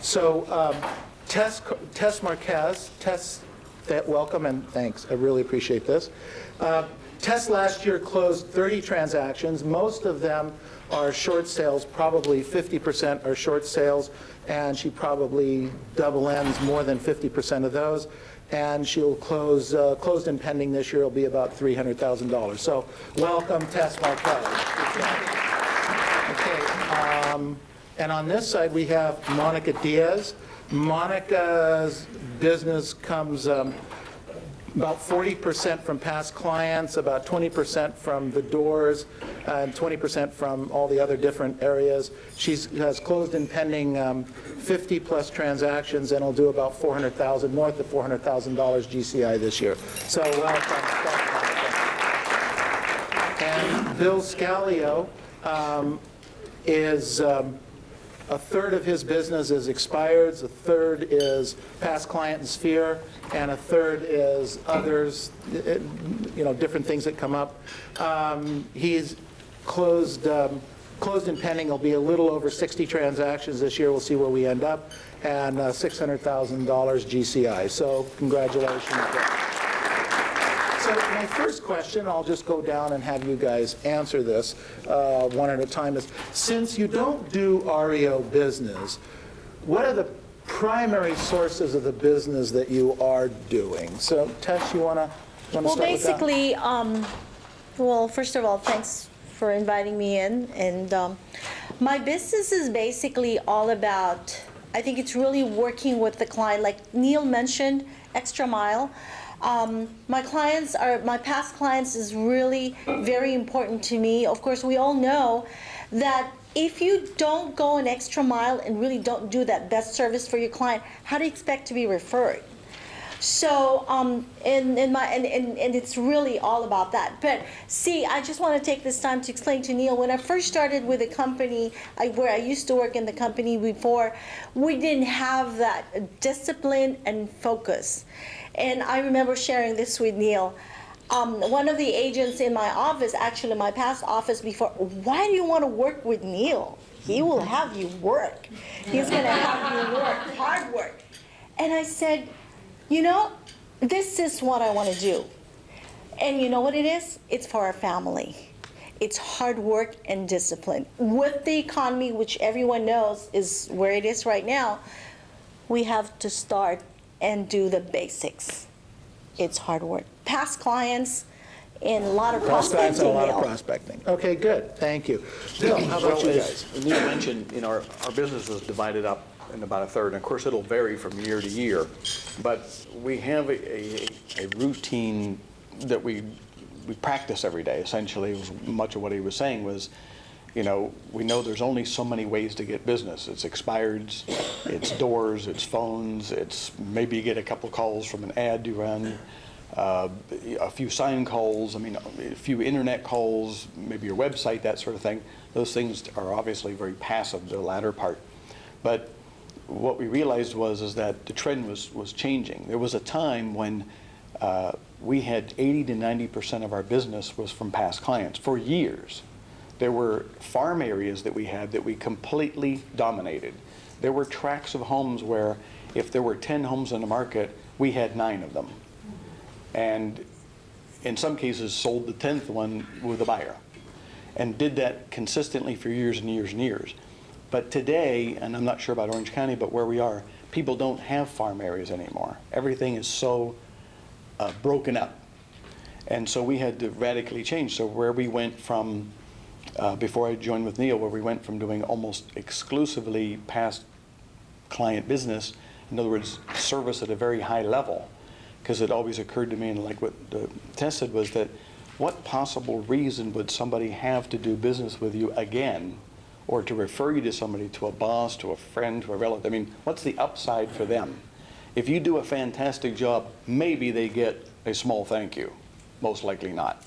So Tess Marquez, Tess, welcome and thanks. I really appreciate this. Tess last year closed 30 transactions. Most of them are short sales, probably 50% are short sales, and she probably double ends more than 50% of those. And she'll close, closed and pending this year will be about $300,000. So welcome, Tess Marquez. Okay, and on this side we have Monica Diaz. Monica's business comes about 40% from past clients, about 20% from the doors, and 20% from all the other different areas. She has closed and pending 50-plus transactions, and will do about $400,000, north of $400,000 GCI this year. So welcome. And Bill Scalio is a third of his business is expireds, a third is past client and sphere, and a third is others, different things that come up. He's closed and pending will be a little over 60 transactions this year. We'll see where we end up, and $600,000 GCI. So congratulations. So my first question, I'll just go down and have you guys answer this one at a time, is since you don't do REO business, what are the primary sources of the business that you are doing? So Tess, you want to start with that? Well, basically, well, first of all, thanks for inviting me in. And my business is basically all about, I think it's really working with the client. Like Neil mentioned, extra mile. My past clients is really very important to me. Of course, we all know that if you don't go an extra mile and really don't do that best service for your client, how do you expect to be referred? So, and it's really all about that. But see, I just want to take this time to explain to Neil, when I first started with a company, where I used to work in the company before, we didn't have that discipline and focus. And I remember sharing this with Neil. One of the agents in my office, actually my past office before, why do you want to work with Neil? He will have you work. He's going to have you work, hard work. And I said, this is what I want to do. And you know what it is? It's for our family. It's hard work and discipline. With the economy, which everyone knows is where it is right now, we have to start and do the basics. It's hard work. Past clients and a lot of prospecting. A lot of prospecting. Okay, good. Thank you. Bill, how about you guys? As Neil mentioned, our business is divided up in about a third. And of course, it'll vary from year to year. But we have a routine that we practice every day. Essentially, much of what he was saying was, we know there's only so many ways to get business. It's expireds, it's doors, it's phones, it's maybe you get a couple calls from an ad you run, a few sign calls, a few internet calls, maybe your website, that sort of thing. Those things are obviously very passive, the latter part. But what we realized was that the trend was changing. There was a time when we had 80 to 90% of our business was from past clients for years. There were farm areas that we had that we completely dominated. There were tracts of homes where if there were 10 homes in the market, we had 9 of them. And in some cases sold the 10th one with a buyer. And did that consistently for years and years and years. But today, and I'm not sure about Orange County, but where we are, people don't have farm areas anymore. Everything is so broken up. And so we had to radically change. So where we went from before I joined with Neil, where we went from doing almost exclusively past client business, in other words, service at a very high level, because it always occurred to me, and like what Tess said, was that what possible reason would somebody have to do business with you again, or to refer you to somebody, to a boss, to a friend, to a relative? What's the upside for them? If you do a fantastic job, maybe they get a small thank you. Most likely not.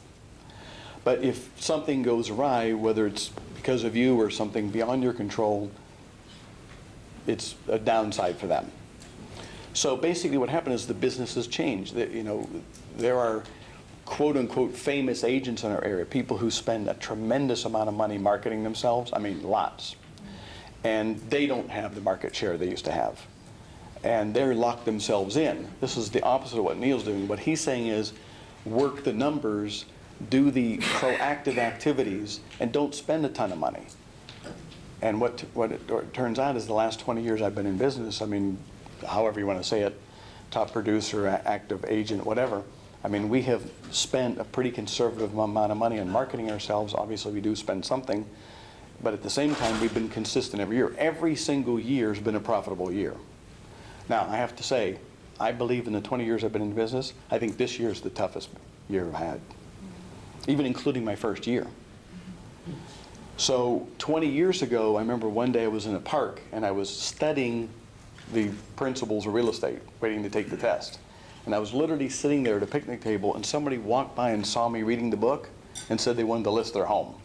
But if something goes awry, whether it's because of you or something beyond your control, it's a downside for them. So basically what happened is the business has changed. There are quote-unquote famous agents in our area, people who spend a tremendous amount of money marketing themselves, lots. and they don't have the market share they used to have. And they're locked themselves in. This is the opposite of what Neil's doing. What he's saying is work the numbers, do the proactive activities, and don't spend a ton of money. And what it turns out is the last 20 years I've been in business, I mean, however you want to say it, top producer, active agent, whatever, I mean, we have spent a pretty conservative amount of money on marketing ourselves. Obviously, we do spend something, but at the same time, we've been consistent every year. Every single year has been a profitable year. Now, I have to say, I believe in the 20 years I've been in business, I think this year is the toughest year I've had, even including my first year. So 20 years ago, I remember one day I was in a park and I was studying the principles of real estate, waiting to take the test. And I was literally sitting there at a picnic table and somebody walked by and saw me reading the book and said they wanted to list their home.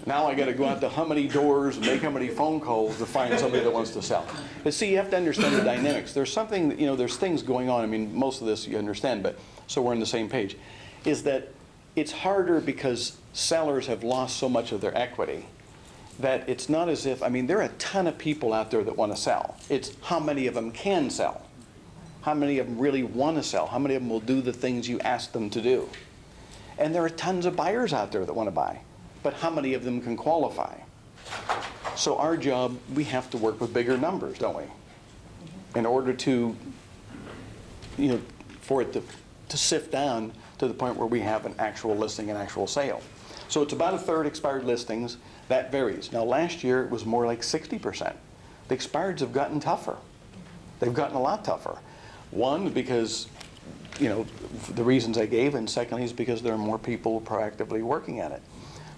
Now I got to go out to how many doors and make how many phone calls to find somebody that wants to sell. But see, you have to understand the dynamics. There's something, you know, there's things going on. I mean, most of this you understand, but so we're on the same page. Is that it's harder because sellers have lost so much of their equity that it's not as if, I mean, there are a ton of people out there that want to sell. It's how many of them can sell. How many of them really want to sell? How many of them will do the things you ask them to do? And there are tons of buyers out there that want to buy. But how many of them can qualify? So our job, we have to work with bigger numbers, don't we? In order to, you know, for it to sift down to the point where we have an actual listing, an actual sale. So it's about a third expired listings. That varies. Now last year it was more like 60%. The expireds have gotten tougher. They've gotten a lot tougher. One, because, you know, the reasons I gave, and secondly is because there are more people proactively working at it.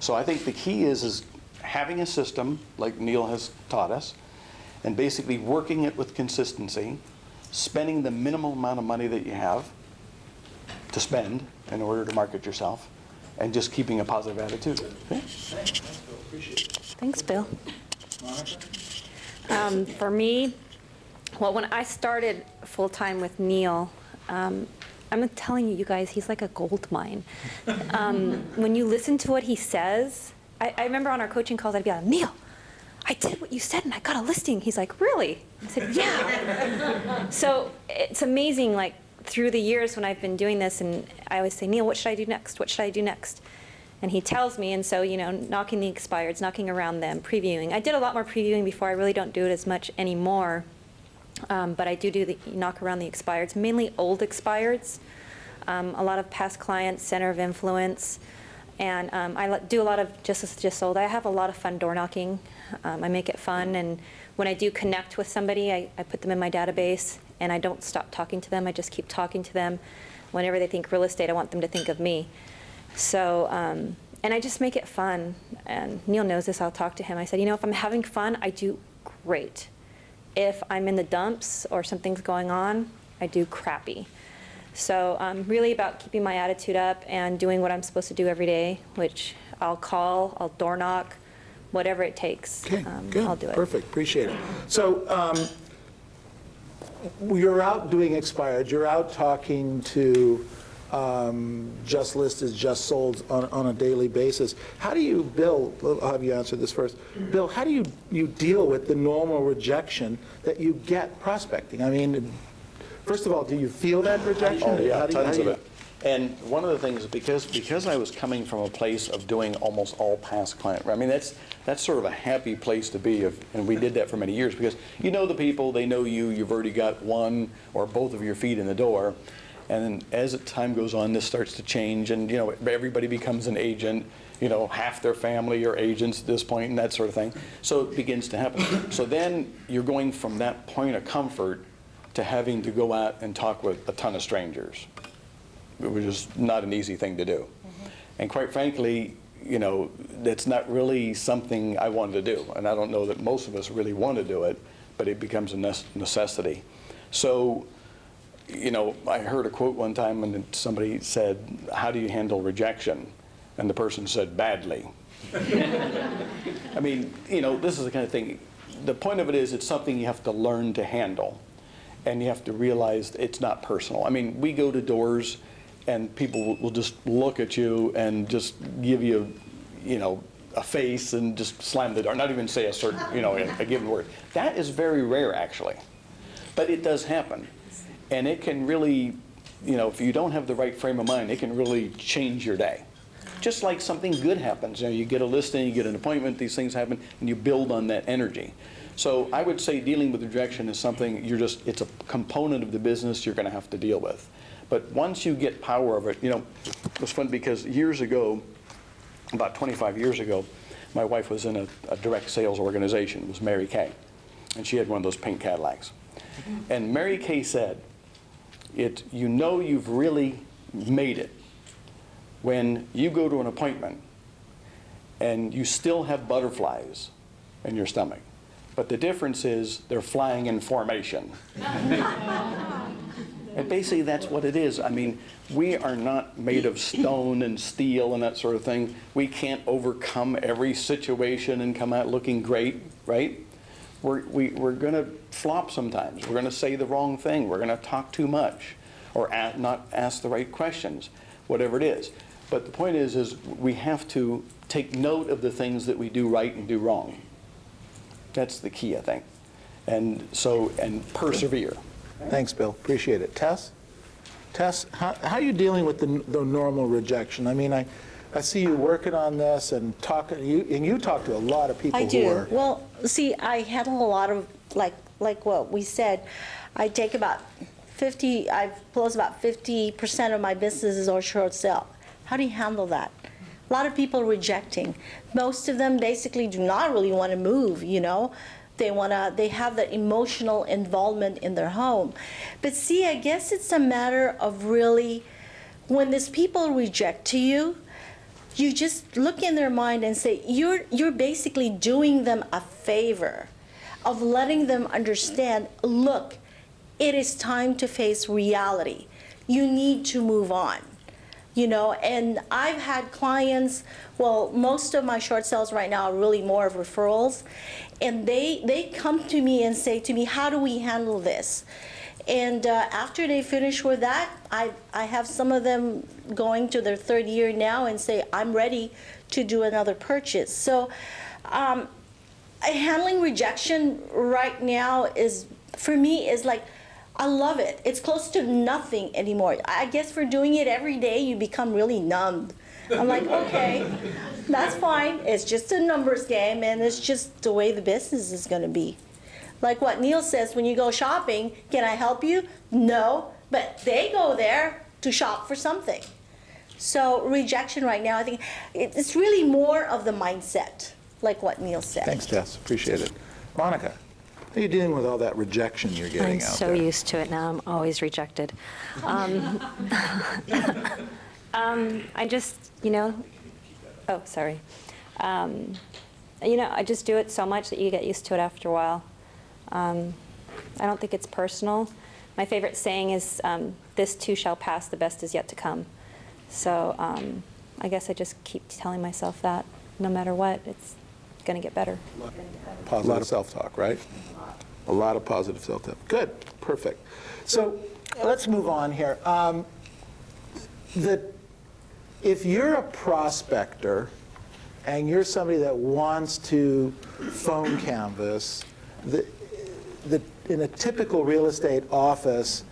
So I think the key is having a system like Neil has taught us, and basically working it with consistency, spending the minimal amount of money that you have to spend in order to market yourself, and just keeping a positive attitude. Okay? Thanks, Bill. For me, well, when I started full-time with Neil, I'm telling you, you guys, he's like a gold mine. When you listen to what he says, I remember on our coaching calls, I'd be like, Neil, I did what you said and I got a listing. He's like, really? I said, yeah. So it's amazing, like, through the years when I've been doing this, and I always say, Neil, what should I do next? What should I do next? And he tells me, and so, you know, knocking the expireds, knocking around them, previewing. I did a lot more previewing before. I really don't do it as much anymore. But I do the knock around the expireds, mainly old expireds. A lot of past clients, center of influence. And I do a lot of just sold. I have a lot of fun door knocking. I make it fun. And when I do connect with somebody, I put them in my database. And I don't stop talking to them. I just keep talking to them. Whenever they think real estate, I want them to think of me. So, and I just make it fun. And Neil knows this. I'll talk to him. I said, you know, if I'm having fun, I do great. If I'm in the dumps or something's going on, I do crappy. So I'm really about keeping my attitude up and doing what I'm supposed to do every day, which I'll call, I'll door knock, whatever it takes. Okay, good. I'll do it. Perfect, appreciate it. So you're out doing expired, you're out talking to just listed, just sold on a daily basis. How do you, Bill, I'll have you answer this first. Bill, how do you deal with the normal rejection that you get prospecting? I mean, first of all, do you feel that rejection? Oh, yeah, How do you- tons of it. And one of the things, because I was coming from a place of doing almost all past client, I mean, that's sort of a happy place to be, and we did that for many years, because you know the people, they know you, you've already got one or both of your feet in the door. And then as time goes on, this starts to change, and you know, everybody becomes an agent. You know, half their family are agents at this point, and that sort of thing. So it begins to happen. So then you're going from that point of comfort to having to go out and talk with a ton of strangers, which is not an easy thing to do. And quite frankly, you know, that's not really something I wanted to do. And I don't know that most of us really want to do it, but it becomes a necessity. So, you know, I heard a quote one time and somebody said, how do you handle rejection? And the person said, badly. I mean, you know, this is the kind of thing, the point of it is it's something you have to learn to handle. And you have to realize it's not personal. I mean, we go to doors and people will just look at you and just give you, you know, a face and just slam the door, not even say a certain, a given word. That is very rare, actually. But it does happen. And it can really, if you don't have the right frame of mind, it can really change your day. Just like something good happens. You get a listing, you get an appointment, these things happen, and you build on that energy. So I would say dealing with rejection is something it's a component of the business you're going to have to deal with. But once you get power of it, it was fun because years ago, about 25 years ago, my wife was in a direct sales organization. It was Mary Kay. And she had one of those pink Cadillacs. And Mary Kay said, you've really made it when you go to an appointment and you still have butterflies in your stomach. But the difference is they're flying in formation. And basically that's what it is. I mean, we are not made of stone and steel and that sort of thing. We can't overcome every situation and come out looking great, right? We're going to flop sometimes. We're going to say the wrong thing. We're going to talk too much or not ask the right questions, whatever it is. But the point is we have to take note of the things that we do right and do wrong. That's the key, I think. And persevere. Thanks, Bill. Appreciate it. Tess? Tess, how are you dealing with the normal rejection? I mean, I see you working on this and you talk to a lot of people I who do. are... Well, see, I handle a lot of, like what we said, I take about 50, I've closed about 50% of my businesses or short sale. How do you handle that? A lot of people rejecting. Most of them basically do not really want to move, They have that emotional involvement in their home. But see, I guess it's a matter of really, when these people reject to you, you just look in their mind and say, you're basically doing them a favor of letting them understand, look, it is time to face reality. You need to move on. And I've had clients, well, most of my short sales right now are really more of referrals, and they come to me and say to me, how do we handle this? And after they finish with that, I have some of them going to their third year now and say, I'm ready to do another purchase. So handling rejection right now for me, is like, I love it. It's close to nothing anymore. I guess for doing it every day, you become really numbed. I'm like, okay, that's fine. It's just a numbers game, and it's just the way the business is going to be. Like what Neil says, when you go shopping, can I help you? No, but they go there to shop for something. So rejection right now, I think it's really more of the mindset, like what Neil said. Thanks, Tess. Appreciate it. Monica, how are you dealing with all that rejection you're getting I'm out so there? used to it now. I'm always rejected. I just, oh, sorry. I just do it so much that you get used to it after a while. I don't think it's personal. My favorite saying is, this too shall pass, the best is yet to come. So I guess I just keep telling myself that no matter what, it's going to get better. Positive self-talk, right? A lot of positive self-talk. Good. Perfect. So let's move on here. If you're a prospector and you're somebody that wants to phone canvass, in a typical real estate office,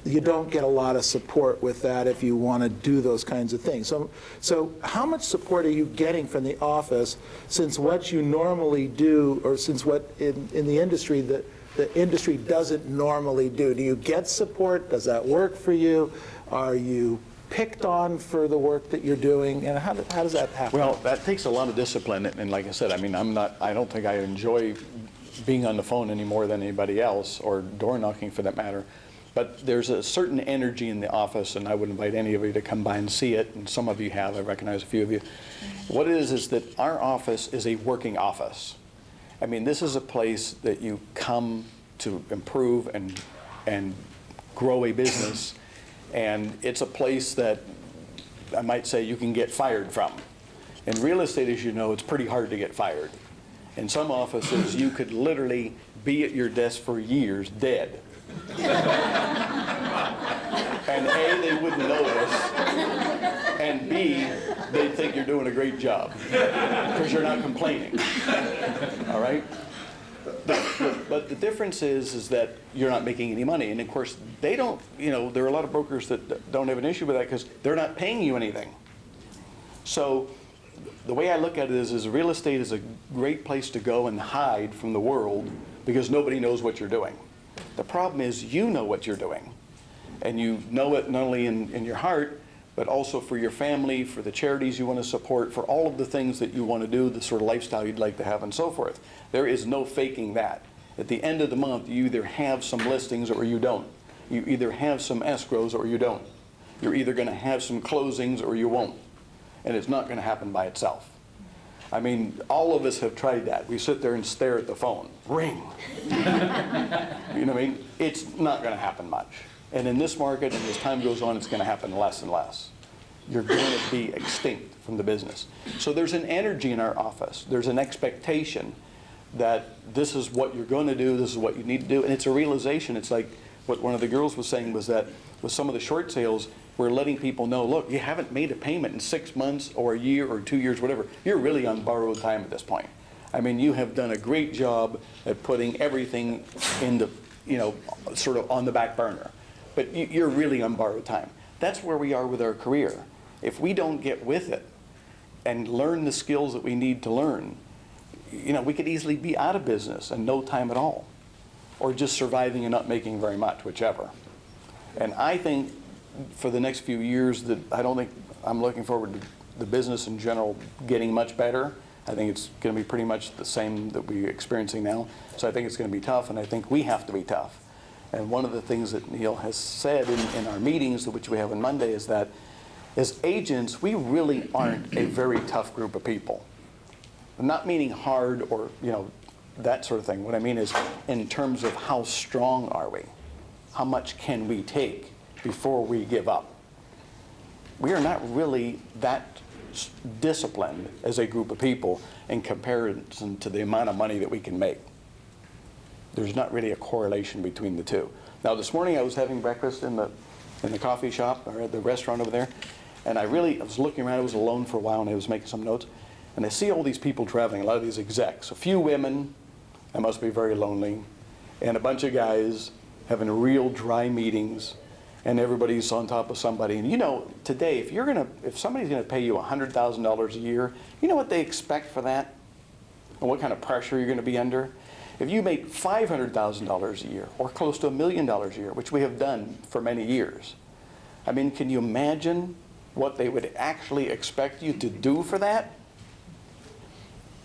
you don't get a lot of support with that if you want to do those kinds of things. So how much support are you getting from the office, since what you normally do, or since what in the industry that the industry doesn't normally do? Do you get support? Does that work for you? Are you picked on for the work that you're doing? And how does that happen? Well, that takes a lot of discipline, and like I said, I mean, I don't think I enjoy being on the phone any more than anybody else, or door knocking for that matter. But there's a certain energy in the office, and I would invite any of you to come by and see it, and some of you have, I recognize a few of you. What it is that our office is a working office. I mean, this is a place that you come to improve and grow a business, and it's a place that I might say you can get fired from. In real estate, as you know, it's pretty hard to get fired. In some offices, you could literally be at your desk for years, dead. And A, they wouldn't notice, and B, they'd think you're doing a great job because you're not complaining. All right? But the difference is that you're not making any money. And of course, they don't, there are a lot of brokers that don't have an issue with that because they're not paying you anything. So the way I look at it is real estate is a great place to go and hide from the world because nobody knows what you're doing. The problem is you know what you're doing. And you know it not only in your heart, but also for your family, for the charities you want to support, for all of the things that you want to do, the sort of lifestyle you'd like to have and so forth. There is no faking that. At the end of the month, you either have some listings or you don't. You either have some escrows or you don't. You're either going to have some closings or you won't. And it's not going to happen by itself. I mean, all of us have tried that. We sit there and stare at the phone. Ring. You know what I mean? It's not going to happen much. And in this market, and as time goes on, it's going to happen less and less. You're going to be extinct from the business. So there's an energy in our office. There's an expectation that this is what you're going to do, this is what you need to do, and it's a realization. It's like what one of the girls was saying was that with some of the short sales, we're letting people know, look, you haven't made a payment in 6 months or a year or 2 years, whatever. You're really on borrowed time at this point. I mean, you have done a great job at putting everything in the, sort of on the back burner. But you're really on borrowed time. That's where we are with our career. If we don't get with it and learn the skills that we need to learn, we could easily be out of business and no time at all, or just surviving and not making very much, whichever. And I think for the next few years that I don't think I'm looking forward to the business in general getting much better. I think it's going to be pretty much the same that we're experiencing now. So I think it's going to be tough, and I think we have to be tough. And one of the things that Neil has said in our meetings, which we have on Monday, is that as agents, we really aren't a very tough group of people. Not meaning hard or, that sort of thing. What I mean is in terms of how strong are we? How much can we take before we give up? We are not really that disciplined as a group of people in comparison to the amount of money that we can make. There's not really a correlation between the two. Now this morning I was having breakfast in the coffee shop or at the restaurant over there, and I was looking around. I was alone for a while and I was making some notes, and I see all these people traveling, a lot of these execs, a few women, that must be very lonely, and a bunch of guys having real dry meetings, and everybody's on top of somebody. And today, if somebody's going to pay you $100,000 a year, you know what they expect for that? And what kind of pressure you're going to be under? If you make $500,000 a year, or close to $1 million a year, which we have done for many years, I mean, can you imagine what they would actually expect you to do for that?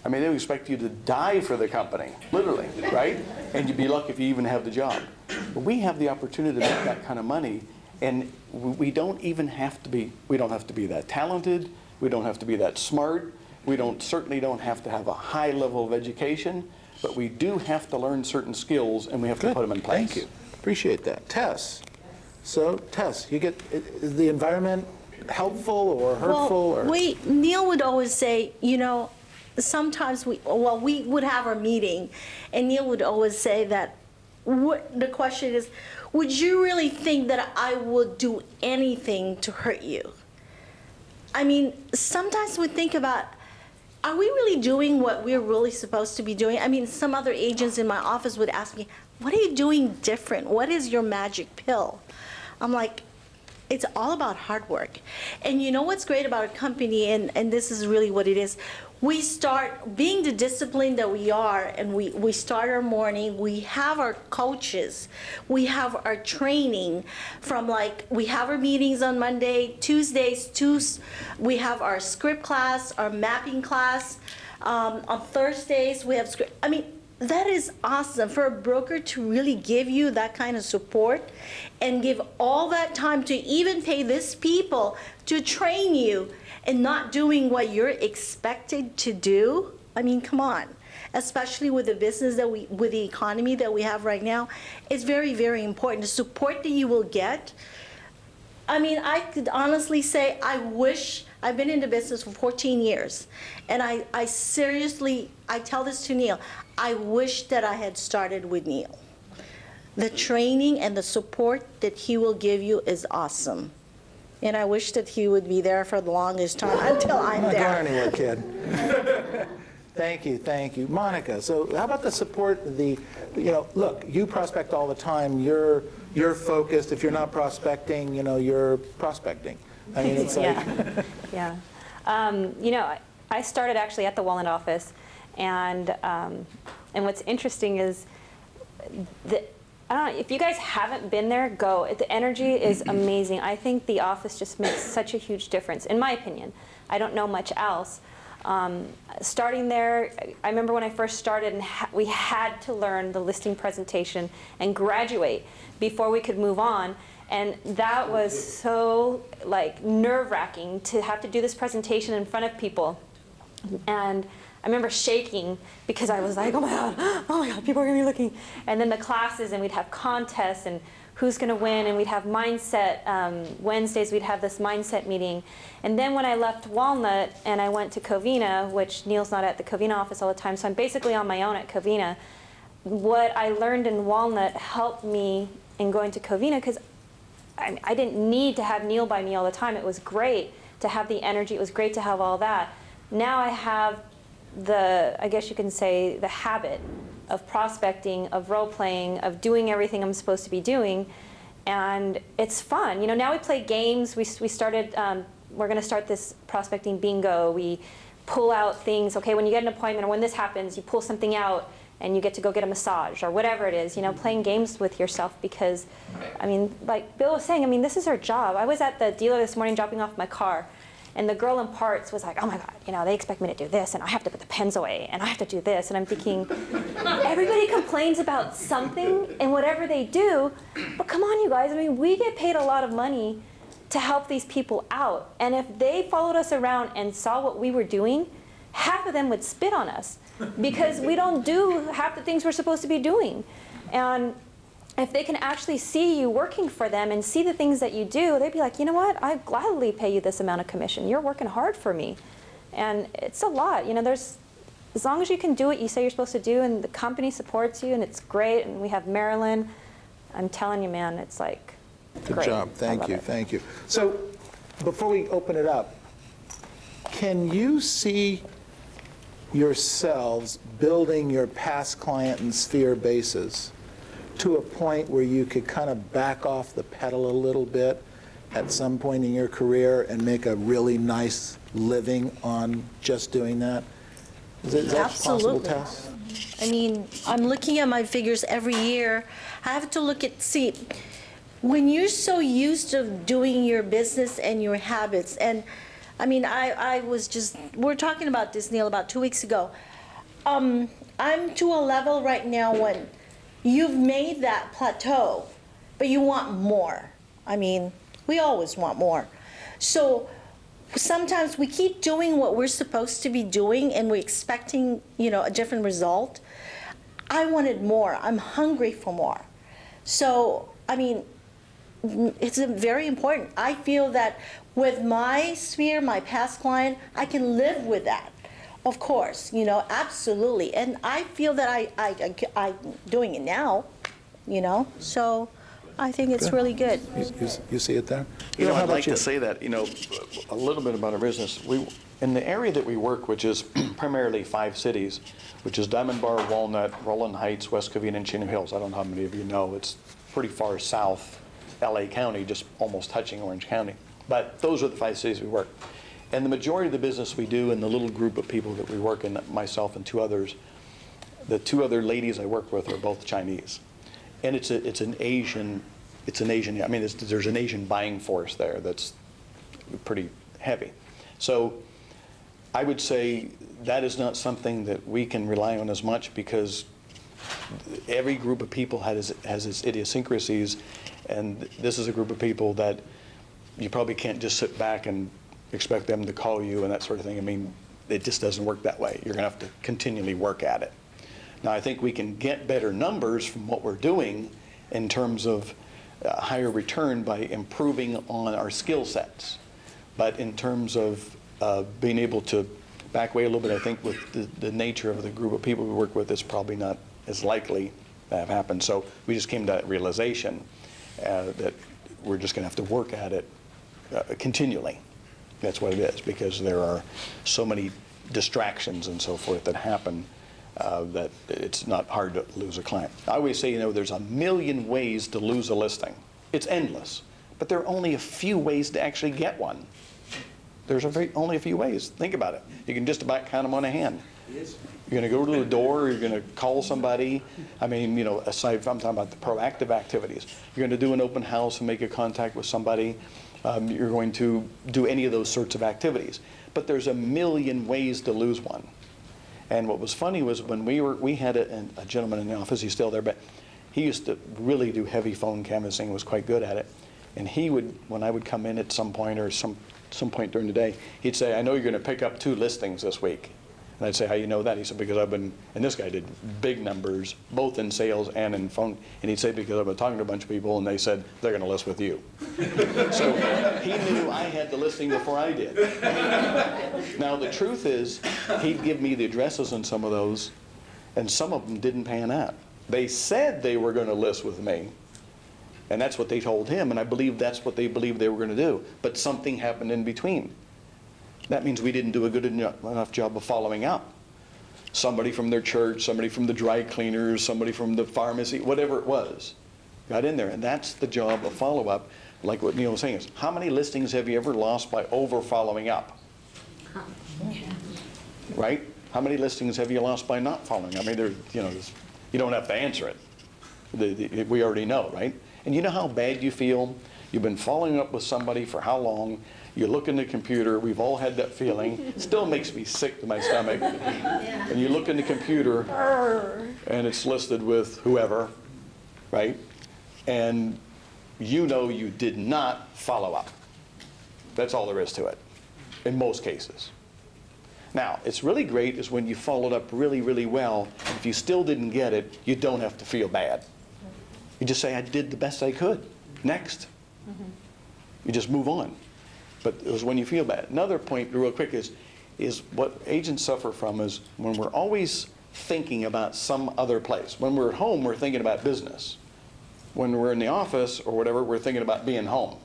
I mean, they would expect you to die for the company, literally, right? And you'd be lucky if you even have the job. But we have the opportunity to make that kind of money, and we don't have to be that talented, we don't have to be that smart, we certainly don't have to have a high level of education, but we do have to learn certain skills, and we have to put them in place. Thank you. Appreciate that. Tess. So, Tess, is the environment helpful or hurtful? Neil would always say, sometimes we would have our meeting, and Neil would always say that the question is, would you really think that I would do anything to hurt you? I mean, sometimes we think about, are we really doing what we're really supposed to be doing? I mean, some other agents in my office would ask me, what are you doing different? What is your magic pill? I'm like, it's all about hard work. And you know what's great about a company, and this is really what it is, we start being the discipline that we are, and we start our morning, we have our coaches, we have our training from we have our meetings on Monday, Tuesdays, we have our script class, our mapping class, on Thursdays we have script. I mean, that is awesome for a broker to really give you that kind of support and give all that time to even pay these people to train you and not doing what you're expected to do. I mean, come on. Especially with the business with the economy that we have right now, it's very, very important. The support that you will get. I mean, I could honestly say I wish. I've been in the business for 14 years, and I seriously, I tell this to Neil, I wish that I had started with Neil. The training and the support that he will give you is awesome. And I wish that he would be there for the longest time until I'm Not there. going anywhere, kid. Thank you, thank you. Monica, so how about the support, look, you prospect all the time, you're focused, if you're not prospecting, you're prospecting. I mean, it's like, Yeah. I started actually at the Walnut office, and what's interesting is I don't know, if you guys haven't been there, go. The energy is amazing. I think the office just makes such a huge difference, in my opinion. I don't know much else. Starting there, I remember when I first started, and we had to learn the listing presentation and graduate before we could move on. And that was so nerve-wracking to have to do this presentation in front of people. And I remember shaking because I was like, oh my God, people are gonna be looking. And then the classes, and we'd have contests, and who's gonna win, and we'd have mindset, Wednesdays we'd have this mindset meeting. And then when I left Walnut and I went to Covina, which Neil's not at the Covina office all the time, so I'm basically on my own at Covina, what I learned in Walnut helped me in going to Covina, because I didn't need to have Neil by me all the time. It was great to have the energy, it was great to have all that. Now I have I guess you can say, the habit of prospecting, of role-playing, of doing everything I'm supposed to be doing, and it's fun. Now we play games. We started, we're going to start this prospecting bingo. We pull out things. Okay, when you get an appointment or when this happens, you pull something out and you get to go get a massage or whatever it is. Playing games with yourself, because, like Bill was saying, this is our job. I was at the dealer this morning dropping off my car, and the girl in parts was like, oh my God, they expect me to do this, and I have to put the pens away, and I have to do this. And I'm thinking, everybody complains about something and whatever they do, but come on, you guys. We get paid a lot of money to help these people out. And if they followed us around and saw what we were doing, half of them would spit on us because we don't do half the things we're supposed to be doing. And if they can actually see you working for them and see the things that you do, they'd be like, you know what, I'd gladly pay you this amount of commission. You're working hard for me. And it's a lot. As long as you can do what you say you're supposed to do, and the company supports you, and it's great, and we have Marilyn, I'm telling you, man, it's like good great. job, thank you, thank you. So before we open it up, can you see yourselves building your past client and sphere bases to a point where you could kind of back off the pedal a little bit at some point in your career and make a really nice living on just doing that? Is that possible, Absolutely. Tess? I'm looking at my figures every year. I have to look at, when you're so used to doing your business and your habits, and I was just, we were talking about this, Neil, about 2 weeks ago. I'm to a level right now when you've made that plateau, but you want more. We always want more. So sometimes we keep doing what we're supposed to be doing, and we're expecting, a different result. I wanted more. I'm hungry for more. So, it's very important. I feel that with my sphere, my past client, I can live with that. Of course, absolutely. And I feel that I'm doing it now, so I think it's really good. You see it there? How I'd about like you? to say that, a little bit about our business. In the area that we work, which is primarily 5 cities, which is Diamond Bar, Walnut, Rowland Heights, West Covina, and Chino Hills. I don't know how many of you know. It's pretty far south, LA County, just almost touching Orange County. But those are the 5 cities we work. And the majority of the business we do, and the little group of people that we work in, myself and 2 others, the 2 other ladies I work with are both Chinese. And it's an Asian, there's an Asian buying force there that's pretty heavy. So I would say that is not something that we can rely on as much, because every group of people has its idiosyncrasies, and this is a group of people that you probably can't just sit back and expect them to call you and that sort of thing. It just doesn't work that way. You're going to have to continually work at it. Now, I think we can get better numbers from what we're doing in terms of higher return by improving on our skill sets. But in terms of being able to back away a little bit, I think with the nature of the group of people we work with, it's probably not as likely to have happened. So we just came to that realization that we're just going to have to work at it continually. That's what it is, because there are so many distractions and so forth that happen that it's not hard to lose a client. I always say, there's a million ways to lose a listing. It's endless, but there are only a few ways to actually get one. There's only a few ways. Think about it. You can just about count them on a hand. You're going to go to the door, or you're going to call somebody. I mean, aside from, I'm talking about the proactive activities. You're going to do an open house and make a contact with somebody. You're going to do any of those sorts of activities. But there's a million ways to lose one. And what was funny was when we had a gentleman in the office, he's still there, but he used to really do heavy phone canvassing, was quite good at it. And he would, when I would come in at some point or some point during the day, he'd say, I know you're going to pick up 2 listings this week. And I'd say, how you know that? He said, because I've been, and this guy did big numbers, both in sales and in phone. And he'd say, because I've been talking to a bunch of people, and they said, they're going to list with you. So he knew I had the listing before I did. Now, the truth is, he'd give me the addresses on some of those, and some of them didn't pan out. They said they were going to list with me, and that's what they told him, and I believe that's what they believed they were going to do. But something happened in between. That means we didn't do a good enough job of following up. Somebody from their church, somebody from the dry cleaners, somebody from the pharmacy, whatever it was, got in there. And that's the job of follow-up. Like what Neil was saying is, how many listings have you ever lost by over-following up? Right? How many listings have you lost by not following up? I mean, you don't have to answer it. We already know, right? And you know how bad you feel? You've been following up with somebody for how long? You look in the computer, we've all had that feeling. It still makes me sick to my stomach. And you look in the computer, and it's listed with whoever, right? And you did not follow up. That's all there is to it, in most cases. Now, it's really great is when you followed up really, really well. If you still didn't get it, you don't have to feel bad. You just say, I did the best I could. Next. You just move on. But it was when you feel bad. Another point, real quick, is what agents suffer from is when we're always thinking about some other place. When we're at home, we're thinking about business. When we're in the office or whatever, we're thinking about being home.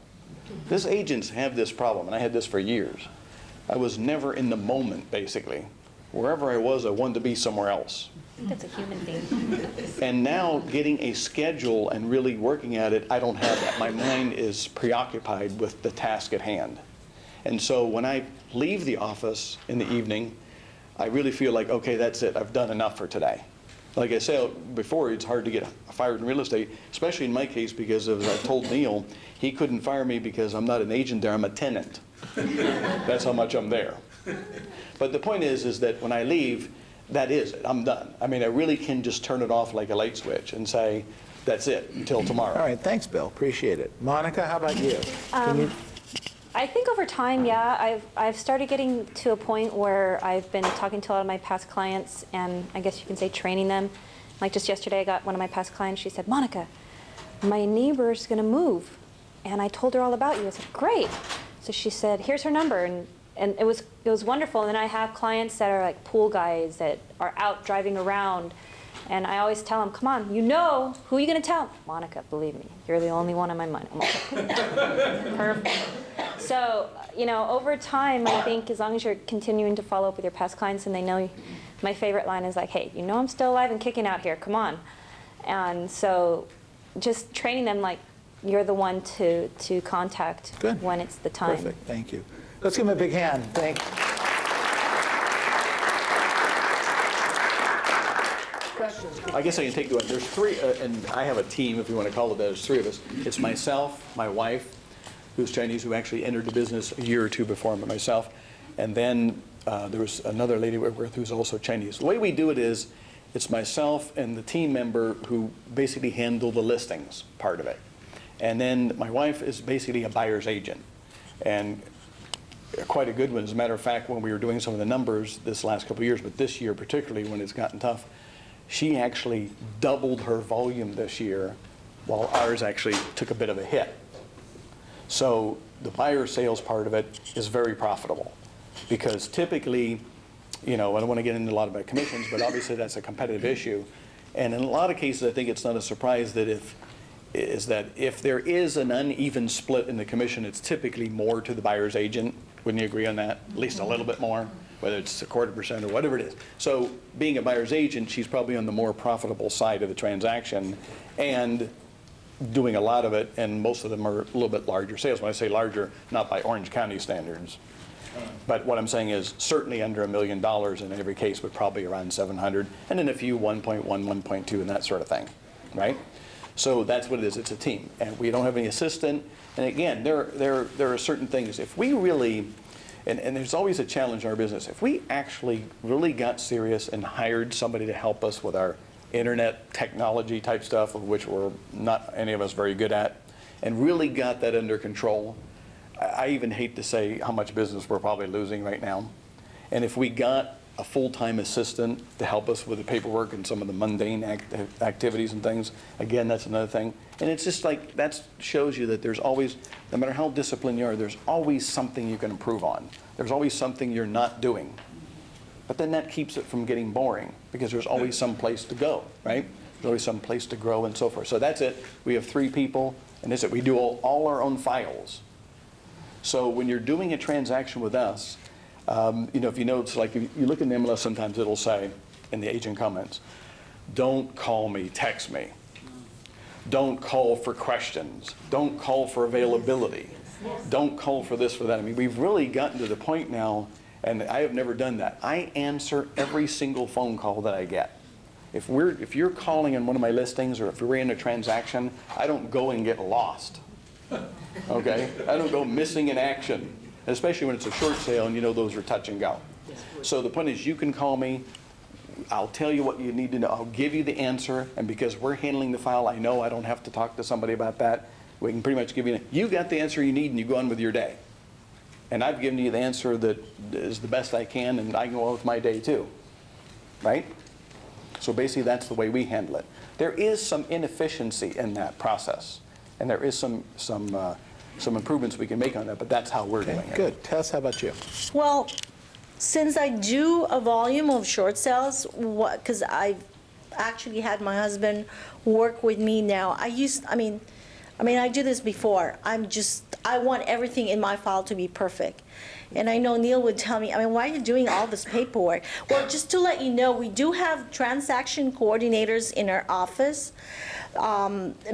These agents have this problem, and I had this for years. I was never in the moment, basically. Wherever I was, I wanted to be somewhere else. I think that's a human thing. And now getting a schedule and really working at it, I don't have that. My mind is preoccupied with the task at hand. And so when I leave the office in the evening, I really feel like, okay, that's it. I've done enough for today. Like I said before, it's hard to get fired in real estate, especially in my case, because as I told Neil, he couldn't fire me because I'm not an agent there, I'm a tenant. That's how much I'm there. But the point is that when I leave, that is it. I'm done. I mean, I really can just turn it off like a light switch and say, that's it, until tomorrow. All right, thanks, Bill. Appreciate it. Monica, how about you? I think over time, yeah, I've started getting to a point where I've been talking to a lot of my past clients, and I guess you can say training them. Like just yesterday, I got one of my past clients. She said, Monica, my neighbor's going to move, and I told her all about you. I said, great. So she said, here's her number, and it was wonderful. And then I have clients that are like pool guys that are out driving around, and I always tell them, come on, you know, who are you going to tell? Monica, believe me, you're the only one on my mind. I'm like, perfect. So, over time, I think as long as you're continuing to follow up with your past clients and they know you, my favorite line is like, hey, I'm still alive and kicking out here, come on. And so just training them like you're the one to contact Good. when it's the time. Perfect, thank you. Let's give him a big hand. Thank you. Questions? I guess I can take the one. There's 3, and I have a team, if you want to call it that. There's 3 of us. It's myself, my wife, who's Chinese, who actually entered the business a year or 2 before myself, and then there was another lady we work with who's also Chinese. The way we do it is, it's myself and the team member who basically handle the listings part of it. And then my wife is basically a buyer's agent, and quite a good one. As a matter of fact, when we were doing some of the numbers this last couple of years, but this year particularly when it's gotten tough, she actually doubled her volume this year while ours actually took a bit of a hit. So the buyer sales part of it is very profitable because typically, I don't want to get into a lot about commissions, but obviously that's a competitive issue. And in a lot of cases, I think it's not a surprise that if is that if there is an uneven split in the commission, it's typically more to the buyer's agent. Wouldn't you agree on that? At least a little bit more, whether it's 1/4% or whatever it is. So being a buyer's agent, she's probably on the more profitable side of the transaction and doing a lot of it, and most of them are a little bit larger sales. When I say larger, not by Orange County standards. But what I'm saying is certainly under $1 million in every case, but probably around 700, and then a few 1.1, 1.2, and that sort of thing, right? So that's what it is. It's a team, and we don't have any assistant. And again, there are certain things. If we really, and there's always a challenge in our business. If we actually really got serious and hired somebody to help us with our internet technology type stuff, of which we're not any of us very good at, and really got that under control, I even hate to say how much business we're probably losing right now. And if we got a full-time assistant to help us with the paperwork and some of the mundane activities and things, again, that's another thing. And it's just like, that shows you that there's always, no matter how disciplined you are, there's always something you can improve on. There's always something you're not doing. But then that keeps it from getting boring, because there's always some place to go, right? There's always some place to grow and so forth. So that's it. We have 3 people, and that's it. We do all our own files. So when you're doing a transaction with us, if you notice, like if you look in the MLS, sometimes it'll say in the agent comments, don't call me, text me. Don't call for questions. Don't call for availability. Don't call for this, for that. I mean, we've really gotten to the point now, and I have never done that. I answer every single phone call that I get. If you're calling on one of my listings, or if we're in a transaction, I don't go and get lost. Okay? I don't go missing in action, especially when it's a short sale and those are touch and go. So the point is, you can call me. I'll tell you what you need to know. I'll give you the answer, and because we're handling the file, I know I don't have to talk to somebody about that. We can pretty much give you got the answer you need, and you go on with your day. And I've given you the answer that is the best I can, and I can go on with my day too. Right? So basically, that's the way we handle it. There is some inefficiency in that process, and there is some improvements we can make on that, but that's how we're doing it. Good. Tess, how about you? Well, since I do a volume of short sales, because I've actually had my husband work with me now. I do this before. I want everything in my file to be perfect. And I know Neil would tell me, why are you doing all this paperwork? Well, just to let you know, we do have transaction coordinators in our office.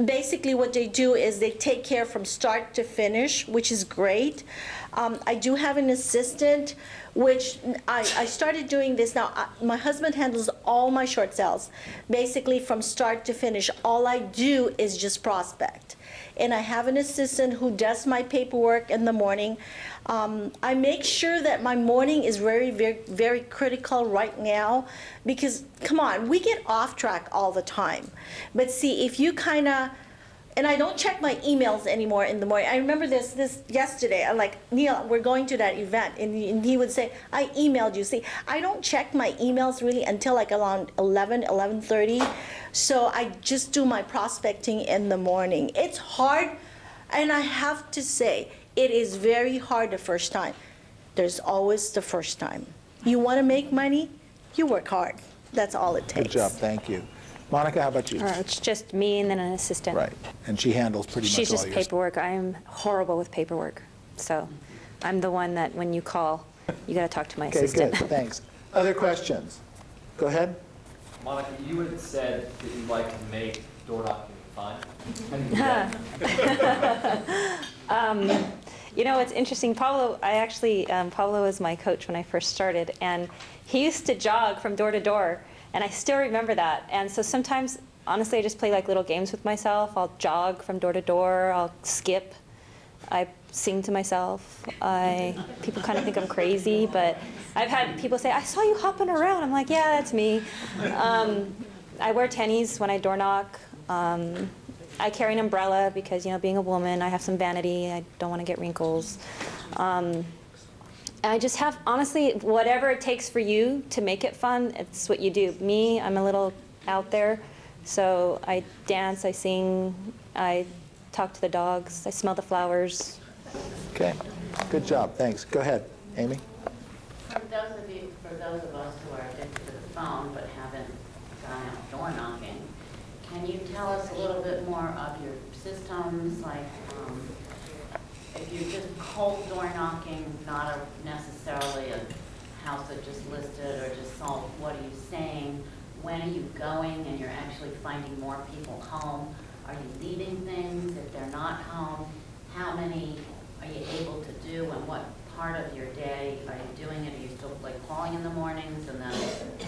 Basically what they do is they take care from start to finish, which is great. I do have an assistant, which I started doing this now. My husband handles all my short sales. Basically from start to finish, all I do is just prospect. And I have an assistant who does my paperwork in the morning. I make sure that my morning is very, very, very critical right now, because, come on, we get off track all the time. But see, if you and I don't check my emails anymore in the morning. I remember this yesterday. I'm like, Neil, we're going to that event. And he would say, I emailed you. See, I don't check my emails really until like around 11:30. So I just do my prospecting in the morning. It's hard, and I have to say, it is very hard the first time. There's always the first time. You want to make money, you work hard. That's all it takes. Good job. Thank you. Monica, how about you? It's just me and then an assistant. Right. And she handles pretty much all She's just your paperwork. I'm horrible with paperwork. So I'm the one that when you call, you got to talk to my Okay, assistant. good. Thanks. Other questions? Go ahead. Monica, you had said that you like to make door knocking fun. It's interesting. Pablo was my coach when I first started, and he used to jog from door to door, and I still remember that. And so sometimes, honestly, I just play like little games with myself. I'll jog from door to door. I'll skip. I sing to myself. People kind of think I'm crazy, but I've had people say, I saw you hopping around. I'm like, yeah, that's me. I wear tennies when I door knock. I carry an umbrella because, being a woman, I have some vanity. I don't want to get wrinkles. I just have, honestly, whatever it takes for you to make it fun, it's what you do. Me, I'm a little out there, so I dance, I sing, I talk to the dogs, I smell the flowers. Okay. Good job. Thanks. Go ahead, Amy. For those of us who are addicted to the phone but haven't gone out door knocking, can you tell us a little bit more of your systems, like if you're just cold door knocking, not necessarily a house that just listed or just sold, what are you saying? When are you going and you're actually finding more people home? Are you leaving things if they're not home? How many are you able to do, and what part of your day are you doing it? Are you still like calling in the mornings and then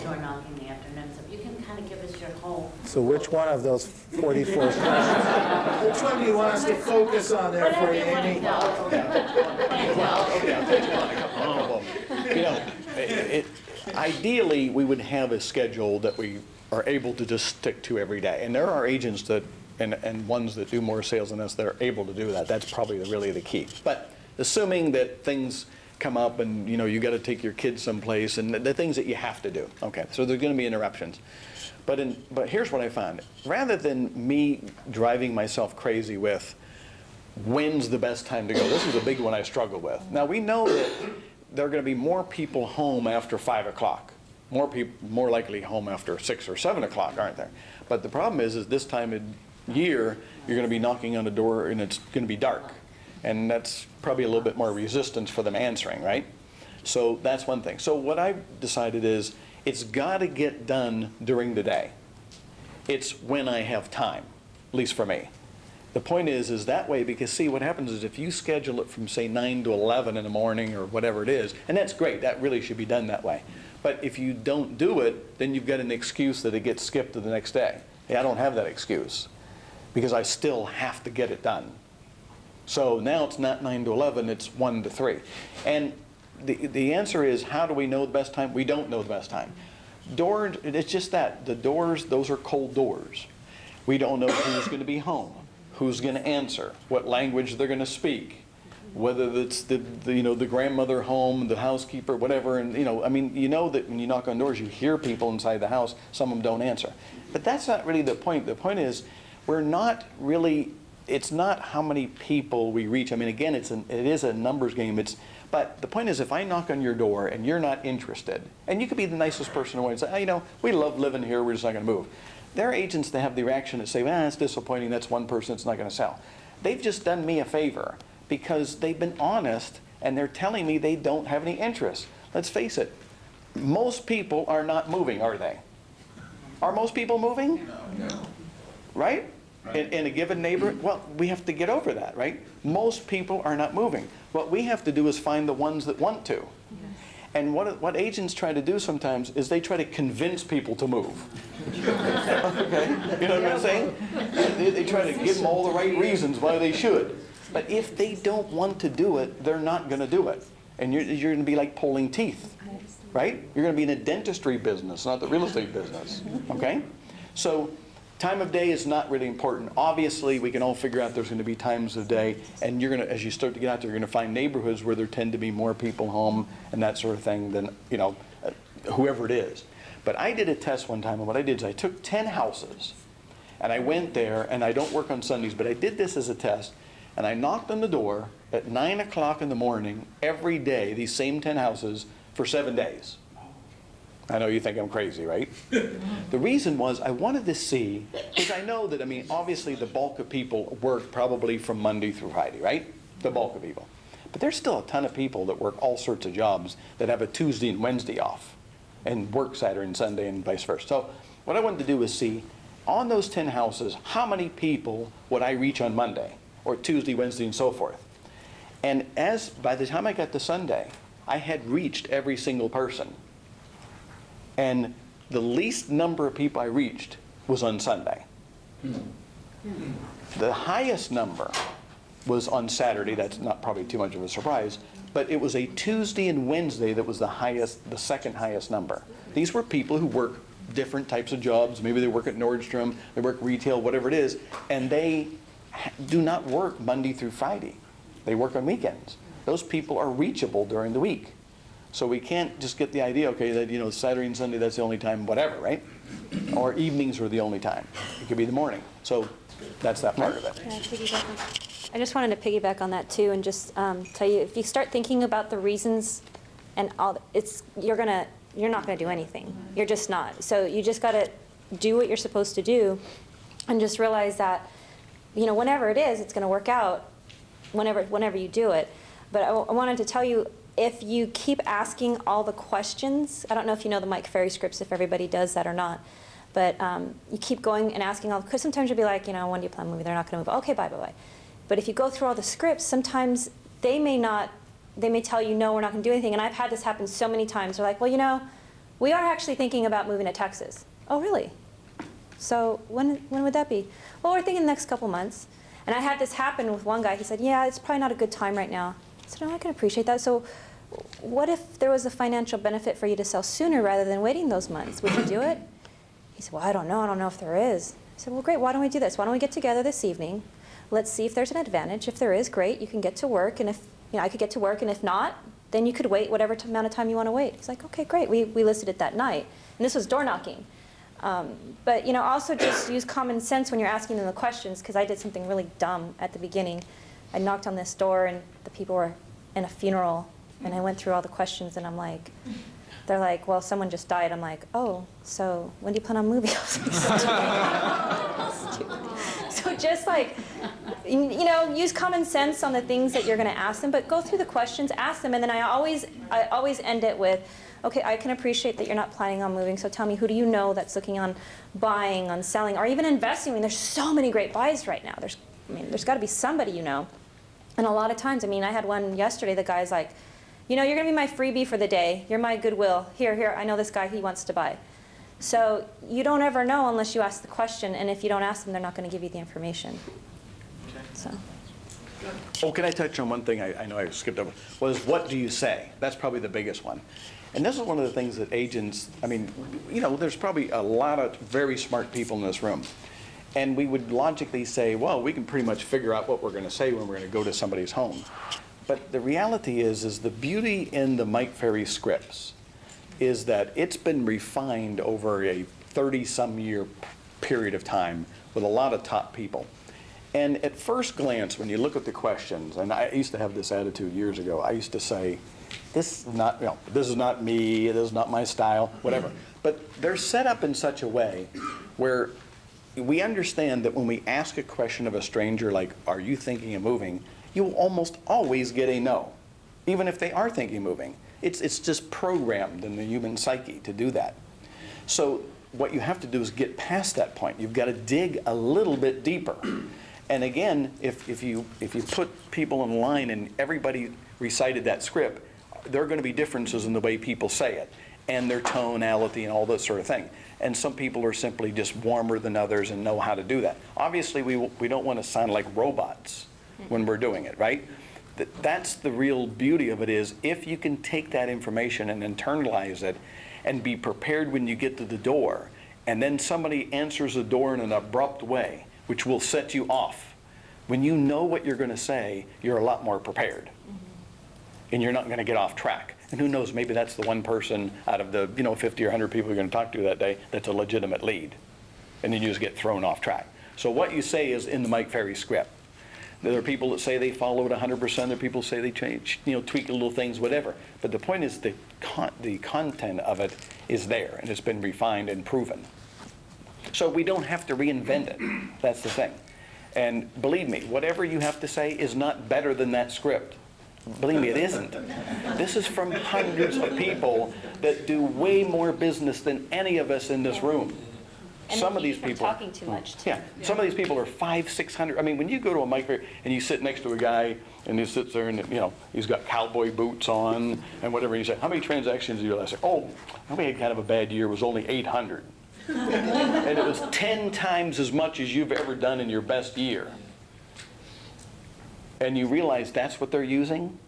door knocking in the afternoon? So if you can kind of give us your whole. So which one of those 44 questions? Which one do you want us to focus on there for Whatever you, you want to Amy? know. Okay, I'll take on a couple of them. You know, ideally, we would have a schedule that we are able to just stick to every day. And there are agents that, and ones that do more sales than us that are able to do that. That's probably really the key. But assuming that things come up and, you know, you got to take your kids someplace and the things that you have to do. Okay, so there's going to be interruptions. But here's what I found. Rather than me driving myself crazy with when's the best time to go, this is a big one I struggle with. Now, we know that there are going to be more people home after 5 o'clock. More likely home after 6 or 7 o'clock, aren't there? But the problem is this time of year, you're going to be knocking on the door and it's going to be dark. And that's probably a little bit more resistance for them answering, right? So that's one thing. So what I've decided is it's got to get done during the day. It's when I have time, at least for me. The point is that way, because see, what happens is if you schedule it from, say, 9 to 11 in the morning or whatever it is, and that's great, that really should be done that way. But if you don't do it, then you've got an excuse that it gets skipped to the next day. Hey, I don't have that excuse because I still have to get it done. So now it's not 9 to 11, it's 1 to 3. And the answer is, how do we know the best time? We don't know the best time. Doors, it's just that. The doors, those are cold doors. We don't know who's going to be home, who's going to answer, what language they're going to speak, whether it's the grandmother home, the housekeeper, whatever. And I mean, you know that when you knock on doors, you hear people inside the house. Some of them don't answer. But that's not really the point. The point is, we're not really. It's not how many people we reach. I mean, again, it is a numbers game. But the point is, if I knock on your door and you're not interested, and you could be the nicest person in the world and say, oh, we love living here, we're just not going to move. There are agents that have the reaction to say, it's disappointing, that's one person that's not going to sell. They've just done me a favor because they've been honest and they're telling me they don't have any interest. Let's face it, most people are not moving, are they? Are most people moving? No. Right? In a given neighborhood? Well, we have to get over that, right? Most people are not moving. What we have to do is find the ones that want to. And what agents try to do sometimes is they try to convince people to move. Okay? You know what I'm saying? They try to give them all the right reasons why they should. But if they don't want to do it, they're not going to do it. And you're going to be like pulling teeth, right? You're going to be in a dentistry business, not the real estate business. Okay? So time of day is not really important. Obviously, we can all figure out there's going to be times of day, and you're going to, as you start to get out there, you're going to find neighborhoods where there tend to be more people home and that sort of thing than, whoever it is. But I did a test one time, and what I did is I took 10 houses, and I went there, and I don't work on Sundays, but I did this as a test, and I knocked on the door at 9 o'clock in the morning every day, these same 10 houses, for 7 days. I know you think I'm crazy, right? The reason was I wanted to see, because I know that, obviously the bulk of people work probably from Monday through Friday, right? The bulk of people. But there's still a ton of people that work all sorts of jobs that have a Tuesday and Wednesday off and work Saturday and Sunday and vice versa. So what I wanted to do was see, on those 10 houses, how many people would I reach on Monday or Tuesday, Wednesday, and so forth. And by the time I got to Sunday, I had reached every single person. And the least number of people I reached was on Sunday. The highest number was on Saturday. That's not probably too much of a surprise. But it was a Tuesday and Wednesday that was the second highest number. These were people who work different types of jobs. Maybe they work at Nordstrom, they work retail, whatever it is. And they do not work Monday through Friday. They work on weekends. Those people are reachable during the week. So we can't just get the idea, okay, that, Saturday and Sunday, that's the only time, whatever, right? Or evenings are the only time. It could be the morning. So that's that part of it. I just wanted to piggyback on that too, and just tell you, if you start thinking about the reasons and all, you're not gonna do anything. You're just not. So you just gotta do what you're supposed to do, and just realize that, whenever it is, it's going to work out whenever you do it. But I wanted to tell you, if you keep asking all the questions, I don't know if you know the Mike Ferry scripts, if everybody does that or not, but you keep going and asking all, because sometimes you'll be like, when do you plan a movie? They're not going to move. Okay, bye, bye, bye. But if you go through all the scripts, sometimes they may tell you, no, we're not going to do anything. And I've had this happen so many times. They're like, well, we are actually thinking about moving to Texas. Oh, really? So when would that be? Well, we're thinking the next couple months. And I had this happen with one guy. He said, yeah, it's probably not a good time right now. I said, oh, I can appreciate that. So what if there was a financial benefit for you to sell sooner rather than waiting those months? Would you do it? He said, well, I don't know if there is. I said, well, great, why don't we do this? Why don't we get together this evening? Let's see if there's an advantage. If there is, great, you can get to work. And if, I could get to work, and if not, then you could wait whatever amount of time you want to wait. He's like, okay, great. We listed it that night. And this was door knocking. But also just use common sense when you're asking them the questions, because I did something really dumb at the beginning. I knocked on this door, and the people were in a funeral, and I went through all the questions, and I'm like, they're like, well, someone just died. I'm like, oh, so when do you plan on moving? So just like, use common sense on the things that you're going to ask them, but go through the questions, ask them, and then I always end it with, okay, I can appreciate that you're not planning on moving, so tell me, who do you know that's looking on buying, on selling, or even investing? I mean, there's so many great buys right now. There's got to be somebody you know. And a lot of times, I had one yesterday, the guy's like, you're going to be my freebie for the day. You're my goodwill. Here, I know this guy, he wants to buy. So you don't ever know unless you ask the question, and if you don't ask them, they're not going to give you the information. So. Oh, can I touch on one thing I know I skipped over? Was what do you say? That's probably the biggest one. And this is one of the things that agents, there's probably a lot of very smart people in this room. And we would logically say, well, we can pretty much figure out what we're going to say when we're going to go to somebody's home. But the reality is the beauty in the Mike Ferry scripts is that it's been refined over a 30-some year period of time with a lot of top people. And at first glance, when you look at the questions, and I used to have this attitude years ago, I used to say, this is not me, this is not my style, whatever. But they're set up in such a way where we understand that when we ask a question of a stranger, like, are you thinking of moving, you will almost always get a no, even if they are thinking of moving. It's just programmed in the human psyche to do that. So what you have to do is get past that point. You've got to dig a little bit deeper. And again, if you put people in line and everybody recited that script, there are going to be differences in the way people say it and their tonality and all that sort of thing. And some people are simply just warmer than others and know how to do that. Obviously, we don't want to sound like robots when we're doing it, right? That's the real beauty of it, is if you can take that information and internalize it and be prepared when you get to the door, and then somebody answers the door in an abrupt way, which will set you off. When you know what you're going to say, you're a lot more prepared. And you're not going to get off track. And who knows, maybe that's the one person out of the 50 or 100 people you're going to talk to that day that's a legitimate lead. And then you just get thrown off track. So what you say is in the Mike Ferry script. There are people that say they follow it 100%. There are people who say they change, tweak little things, whatever. But the point is the content of it is there, and it's been refined and proven. So we don't have to reinvent it. That's the thing. And believe me, whatever you have to say is not better than that script. Believe me, it isn't. This is from hundreds of people that do way more business than any of us in this room. And some of these people talking too much too. Yeah, some of these people are 500, 600. I mean, when you go to a Mike Ferry and you sit next to a guy and he sits there and he's got cowboy boots on and whatever, and you say, how many transactions do you last year? Oh, we had kind of a bad year. It was only 800, and it was 10 times as much as you've ever done in your best year. And you realize that's what they're using.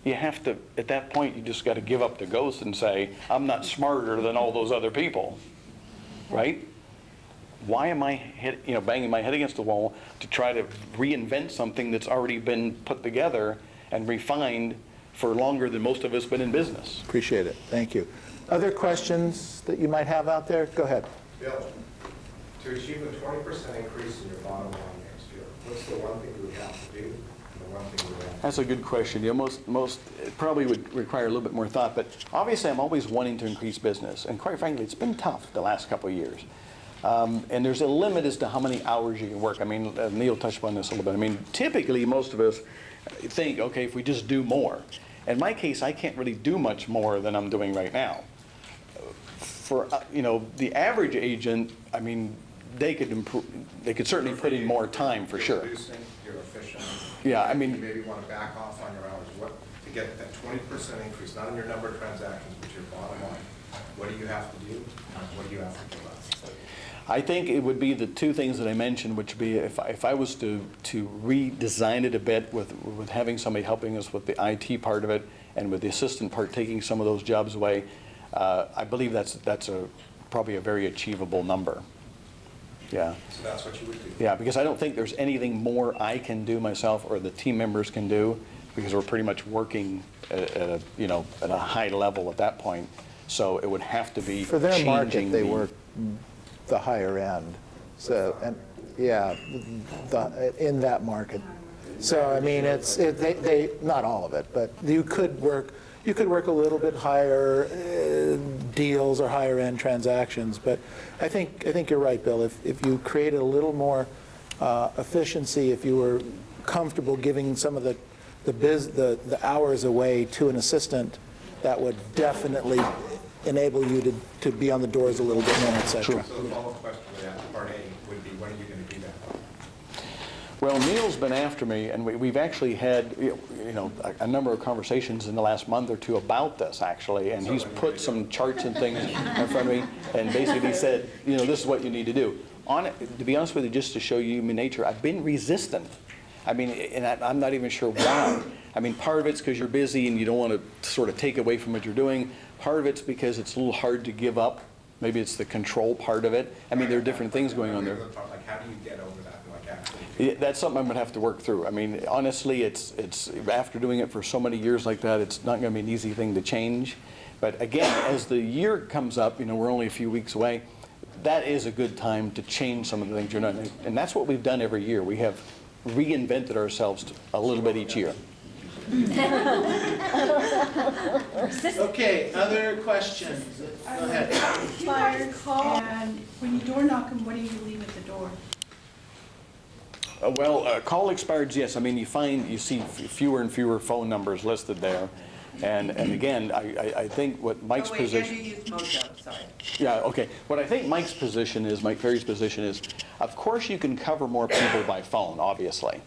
You have to, at that point, you just got to give up the ghost and say, I'm not smarter than all those other people, right? Why am I banging my head against the wall to try to reinvent something that's already been put together and refined for longer than most of us been in business? Appreciate it. Thank you. Other questions that you might have out there? Go ahead. Bill, to achieve a 20% increase in your bottom line next year, what's the one thing you would have to do? And the one thing you would have to That's a good question. It probably would require a little bit more thought, but obviously I'm always wanting to increase business. And quite frankly, it's been tough the last couple of years. And there's a limit as to how many hours you can work. I mean, Neil touched on this a little bit. I mean, typically, most of us think, okay, if we just do more. In my case, I can't really do much more than I'm doing right now. For, the average agent, I mean, they could improve, they could certainly put in more time for sure. You're reducing, you're efficient. Yeah, I You mean, maybe want to back off on your hours. What, to get that 20% increase, not in your number of transactions, but your bottom line, what do you have to do? What do you have to give up? I think it would be the two things that I mentioned, which would be if I was to redesign it a bit with having somebody helping us with the IT part of it and with the assistant part taking some of those jobs away, I believe that's probably a very achievable number. Yeah. So that's what you would do? Yeah, because I don't think there's anything more I can do myself or the team members can do, because we're pretty much working at a high level at that point. So it would have to be For their market, changing they the- work the higher end. So, and, yeah, in that market. So, I mean, they not all of it, but you could work a little bit higher deals or higher end transactions. But I think you're right, Bill. If you created a little more efficiency, if you were comfortable giving some of the hours away to an assistant, that would definitely enable you to be on the doors a little bit more, et cetera. So the follow-up question to that, part A, would be, when are you going to do that? Well, Neil's been after me, and we've actually had a number of conversations in the last month or two about this, actually, and he's put some charts and things in front of me, and basically said, this is what you need to do. To be honest with you, just to show you human nature, I've been resistant. I mean, and I'm not even sure why. I mean, part of it's because you're busy and you don't want to sort of take away from what you're doing. Part of it's because it's a little hard to give up. Maybe it's the control part of it. I mean, there are different things going on there. Like, how do you get over that? Like, actually? That's something I'm going to have to work through. I mean, honestly, it's after doing it for so many years like that, it's not going to be an easy thing to change. But again, as the year comes up, we're only a few weeks away, that is a good time to change some of the things you're doing. And that's what we've done every year. We have reinvented ourselves a little bit each year. Okay, other questions? Go ahead. Fire call, and when you door knock them, what do you leave at the door? Call expireds, yes. I mean, you see fewer and fewer phone numbers listed there. And again, I think what Mike's position... Andrew used Mojo, sorry. Yeah, okay. What I think Mike Ferry's position is, of course you can cover more people by phone, obviously.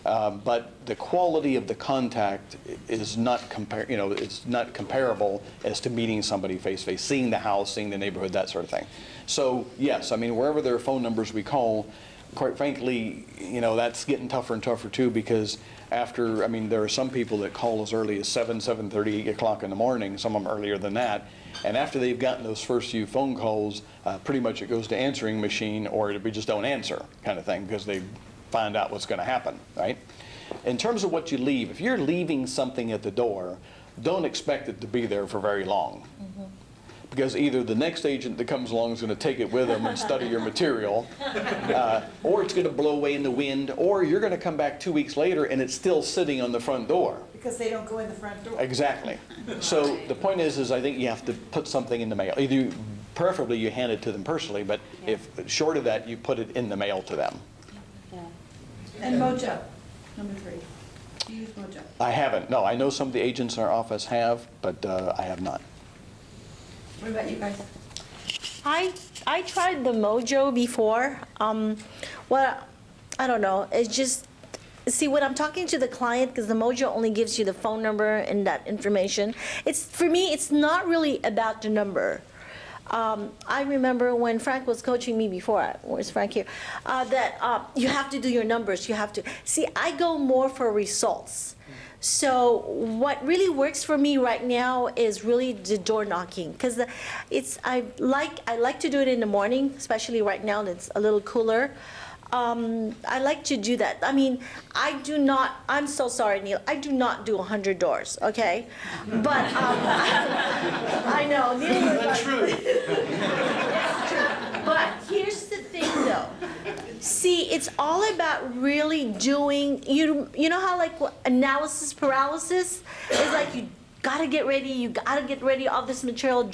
But the quality of the contact is not it's not comparable as to meeting somebody face to face, seeing the house, seeing the neighborhood, that sort of thing. So yes, I mean, wherever there are phone numbers we call, quite frankly, that's getting tougher and tougher too, because there are some people that call as early as 7:30, 8 o'clock in the morning, some of them earlier than that. And after they've gotten those first few phone calls, pretty much it goes to answering machine, or we just don't answer kind of thing, because they find out what's going to happen, right? In terms of what you leave, if you're leaving something at the door, don't expect it to be there for very long. Mm-hmm. Because either the next agent that comes along is going to take it with them and study your material, or it's going to blow away in the wind, or you're going to come back 2 weeks later and it's still sitting on the front door. Because they don't go in the front door. Exactly. So the point is I think you have to put something in the mail. Preferably you hand it to them personally, but if short of that, you put it in the mail to them. And Mojo, number 3. Do you use Mojo? I haven't. No, I know some of the agents in our office have, but I have not. What about you guys? I tried the Mojo before. I don't know. It's just, see, when I'm talking to the client, because the Mojo only gives you the phone number and that information, for me, it's not really about the number. I remember when Frank was coaching me before, where's Frank here, that you have to do your numbers. You have to, see, I go more for results. So what really works for me right now is really the door knocking, because I like to do it in the morning, especially right now that it's a little cooler. I like to do that. I mean, I'm so sorry, Neil, I do not do 100 doors, okay? But I know, Neil was like, it's true. But here's the thing though. See, it's all about really doing, you know how like analysis paralysis? It's like you gotta get ready, all this material,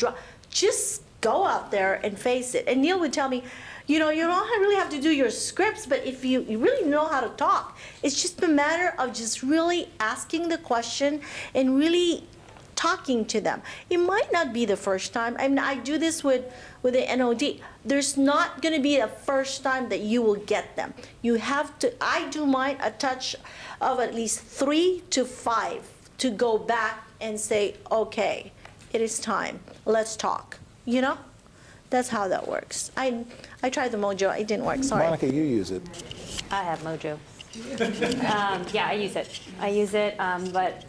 just go out there and face it. And Neil would tell me, You know, you don't really have to do your scripts, but if you really know how to talk, it's just a matter of just really asking the question and really talking to them. It might not be the first time. I mean, I do this with the NOD. There's not going to be a first time that you will get them. You have to, I do mine a touch of at least 3 to 5 to go back and say, okay, it is time. Let's talk. You know? That's how that works. I tried the Mojo. It didn't work. Sorry. Monica, you use it. I have Mojo. Yeah, I use it. But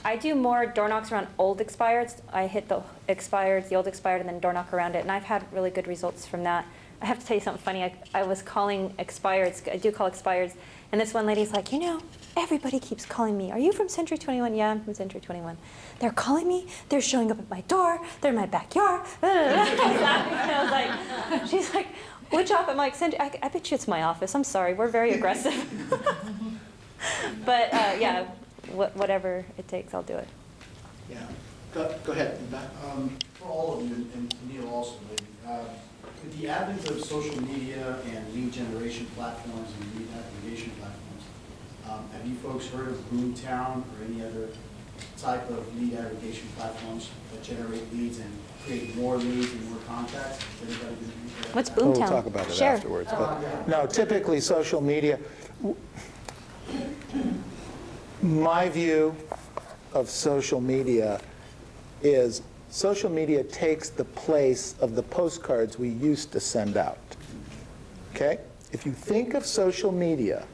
I do more door knocks around old expireds. I hit the expireds, the old expired, and then door knock around it, and I've had really good results from that. I have to tell you something funny. I was calling expireds. I do call expireds, and this one lady's like, you know, everybody keeps calling me. Are you from Century 21? Yeah, I'm from Century 21. They're calling me. They're showing up at my door. They're in my backyard. I was like, she's like, which office? I'm like, I bet you it's my office. I'm sorry. We're very aggressive. But yeah, whatever it takes, I'll do it. Yeah. Go ahead. For all of you, and Neil also, maybe, with the advent of social media and lead generation platforms and lead aggregation platforms, have you folks heard of Boomtown or any other type of lead aggregation platforms that generate leads and create more leads and more contacts? Has anybody been using that? What's We'll Boomtown? talk about it Share. afterwards. But no, typically social media. My view of social media is social media takes the place of the postcards we used to send out. Okay? If you think of social media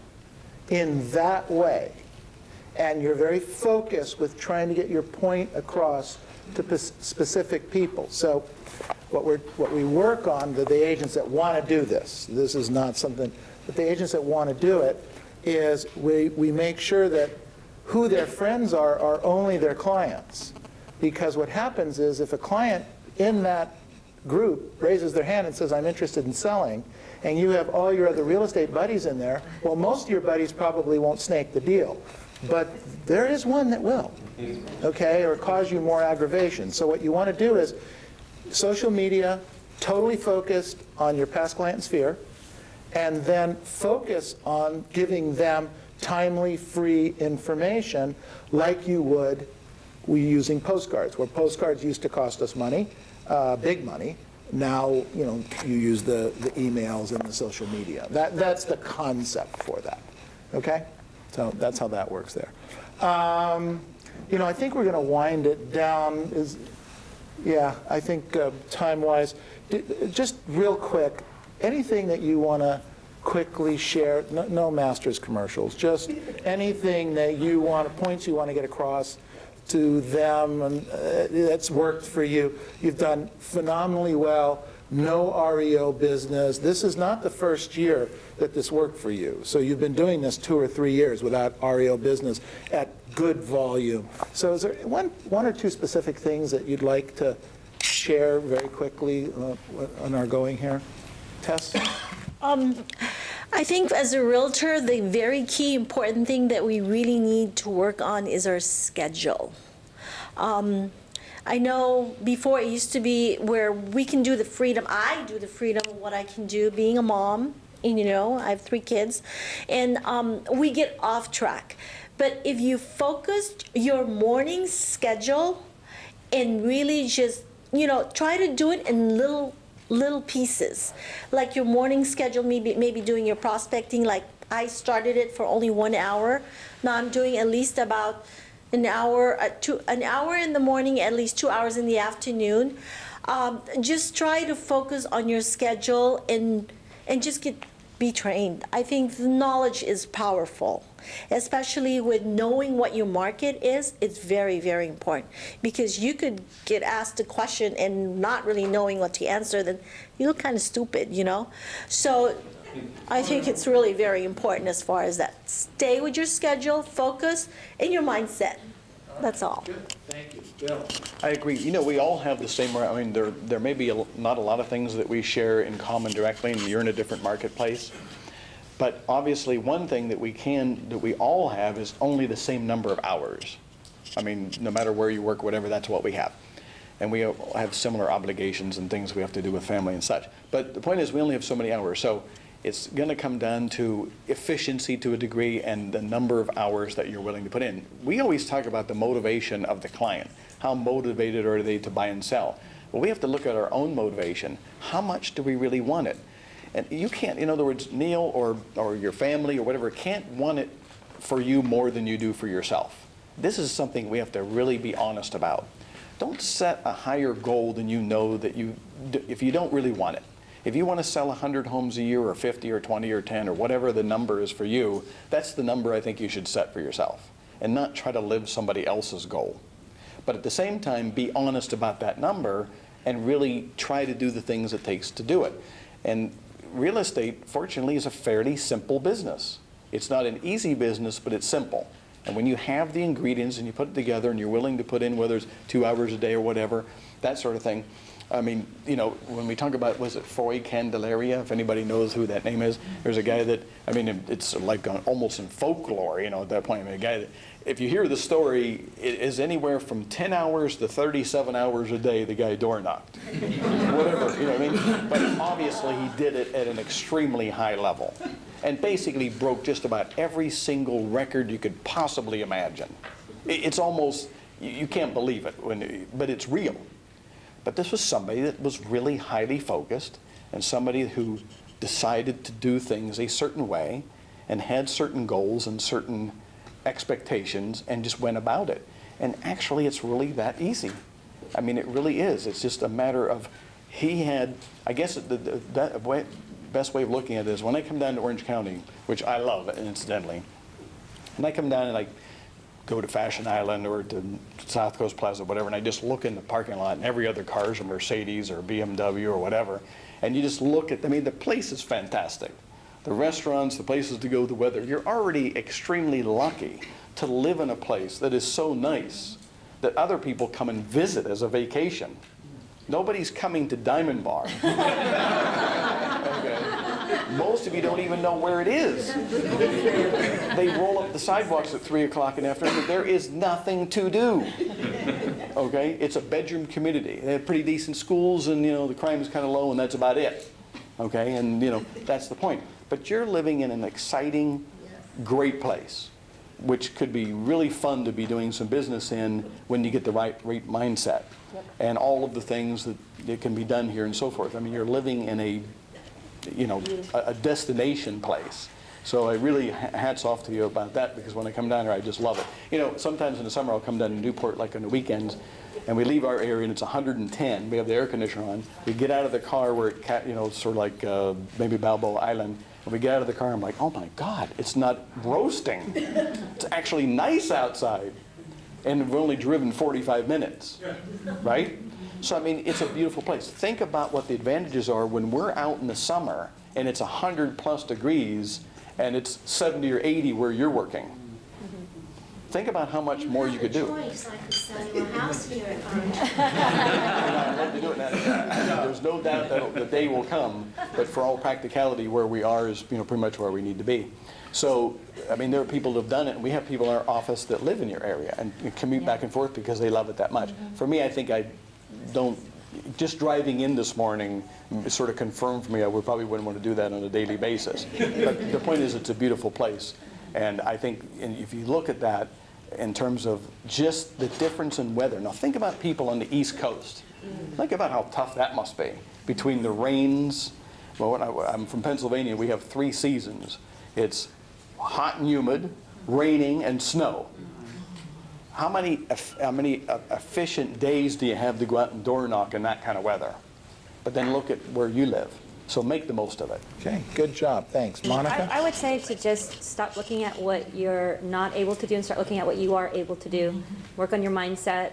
in that way, and you're very focused with trying to get your point across to specific people. So what we work on, the agents that want to do this is not something, but the agents that want to do it, is we make sure that who their friends are only their clients. Because what happens is if a client in that group raises their hand and says, I'm interested in selling, and you have all your other real estate buddies in there, well, most of your buddies probably won't snake the deal. But there is one that will, okay, or cause you more aggravation. So what you want to do is social media, totally focused on your past client sphere, and then focus on giving them timely, free information like you would using postcards, where postcards used to cost us money, big money. Now, you know, you use the emails and the social media. That's the concept for that, okay? So that's how that works there. You know, I think we're going to wind it down. Yeah, I think time-wise, just real quick, anything that you want to quickly share, no Masters commercials, just anything that you want, points you want to get across to them and that's worked for you. You've done phenomenally well, no REO business. This is not the first year that this worked for you. So you've been doing this 2 or 3 years without REO business at good volume. So is there one or two specific things that you'd like to share very quickly on our going here? Tess? I think as a realtor, the very key important thing that we really need to work on is our schedule. I know before it used to be where we can do the freedom, I do the freedom of what I can do being a mom, and you know, I have 3 kids, and we get off track. But if you focused your morning schedule and really just, you know, try to do it in little pieces, like your morning schedule, maybe doing your prospecting, like I started it for only 1 hour. Now I'm doing at least about an hour in the morning, at least 2 hours in the afternoon. Just try to focus on your schedule and just be trained. I think the knowledge is powerful, especially with knowing what your market is. It's very, very important, because you could get asked a question and not really knowing what to answer, then you look kind of stupid, you know? So I think it's really very important as far as that. Stay with your schedule, focus, and your mindset. That's all. Good. Thank you. Bill? I agree. You know, we all have the same, I mean, there may be not a lot of things that we share in common directly, and you're in a different marketplace. But obviously, one thing that we all have is only the same number of hours. I mean, no matter where you work, whatever, that's what we have. and we have similar obligations and things we have to do with family and such. But the point is, we only have so many hours, so it's going to come down to efficiency to a degree and the number of hours that you're willing to put in. We always talk about the motivation of the client. How motivated are they to buy and sell? Well, we have to look at our own motivation. How much do we really want it? And you can't, in other words, Neil or your family or whatever can't want it for you more than you do for yourself. This is something we have to really be honest about. Don't set a higher goal than you know that if you don't really want it. If you want to sell 100 homes a year or 50 or 20 or 10 or whatever the number is for you, that's the number I think you should set for yourself and not try to live somebody else's goal. But at the same time, be honest about that number and really try to do the things it takes to do it. And real estate, fortunately, is a fairly simple business. It's not an easy business, but it's simple. And when you have the ingredients and you put it together and you're willing to put in, whether it's 2 hours a day or whatever, that sort of thing. I mean, you know, when we talk about, was it Foy Candelaria, if anybody knows who that name is, there's a guy that, I mean, it's like almost in folklore, you know, at that point. I mean, a guy that, if you hear the story, it is anywhere from 10 hours to 37 hours a day the guy door knocked. Whatever, you know what I mean? But obviously he did it at an extremely high level and basically broke just about every single record you could possibly imagine. It's almost, you can't believe it, but it's real. But this was somebody that was really highly focused and somebody who decided to do things a certain way and had certain goals and certain expectations and just went about it. And actually, it's really that easy. I mean, it really is. It's just a matter of, he had, I guess the best way of looking at it is when I come down to Orange County, which I love, incidentally, and I come down and I go to Fashion Island or to South Coast Plaza, whatever, and I just look in the parking lot and every other car is a Mercedes or BMW or whatever, and you just look at, I mean, the place is fantastic. The restaurants, the places to go, the weather. You're already extremely lucky to live in a place that is so nice that other people come and visit as a vacation. Nobody's coming to Diamond Bar. Okay. Most of you don't even know where it is. They roll up the sidewalks at 3 o'clock in the afternoon. There is nothing to do. Okay? It's a bedroom community. They have pretty decent schools, and you know the crime is kind of low, and that's about it. Okay? And you know that's the point. But you're living in an exciting, great place, which could be really fun to be doing some business in when you get the right mindset, and all of the things that can be done here and so forth. I mean, you're living in a, you know, a destination place. So I really hats off to you about that, because when I come down here, I just love it. You know, sometimes in the summer I'll come down to Newport like on the weekends, and we leave our area and it's 110. We have the air conditioner on. We get out of the car where it, you know, sort of like maybe Balboa Island. When we get out of the car, I'm like, oh my God, it's not roasting. It's actually nice outside. And we've only driven 45 minutes, right? So, I mean, it's a beautiful place. Think about what the advantages are when we're out in the summer and it's 100+ degrees and it's 70 or 80 where you're working. Think about how much more you could do. Choice. I could sell you a house here at Orange. I'd love to do it now. There's no doubt that the day will come, but for all practicality, where we are is, you know, pretty much where we need to be. So, I mean, there are people that have done it, and we have people in our office that live in your area and commute back and forth because they love it that much. For me, I think I don't, just driving in this morning sort of confirmed for me I probably wouldn't want to do that on a daily basis. But the point is, it's a beautiful place. And I think if you look at that in terms of just the difference in weather. Now think about people on the East Coast. Think about how tough that must be. Between the rains, well, I'm from Pennsylvania, we have 3 seasons. It's hot and humid, raining, and snow. How many efficient days do you have to go out and door knock in that kind of weather? But then look at where you live. So make the most of it. Okay, good job. Thanks. Monica? I would say to just stop looking at what you're not able to do and start looking at what you are able to do. Work on your mindset.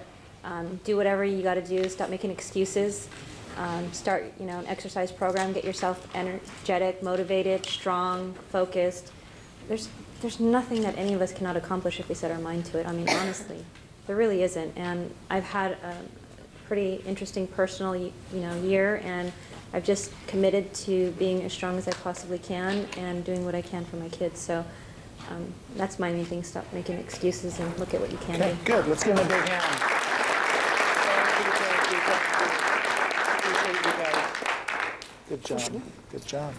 Do whatever you got to do. Stop making excuses. Start, you know, an exercise program. Get yourself energetic, motivated, strong, focused. There's nothing that any of us cannot accomplish if we set our mind to it. I mean, honestly, there really isn't. And I've had a pretty interesting personal, you know, year, and I've just committed to being as strong as I possibly can and doing what I can for my kids. So that's my main thing. Stop making excuses and look at what you can do. Good. Let's give them a big hand. Thank you, thank you, Good job. Good job.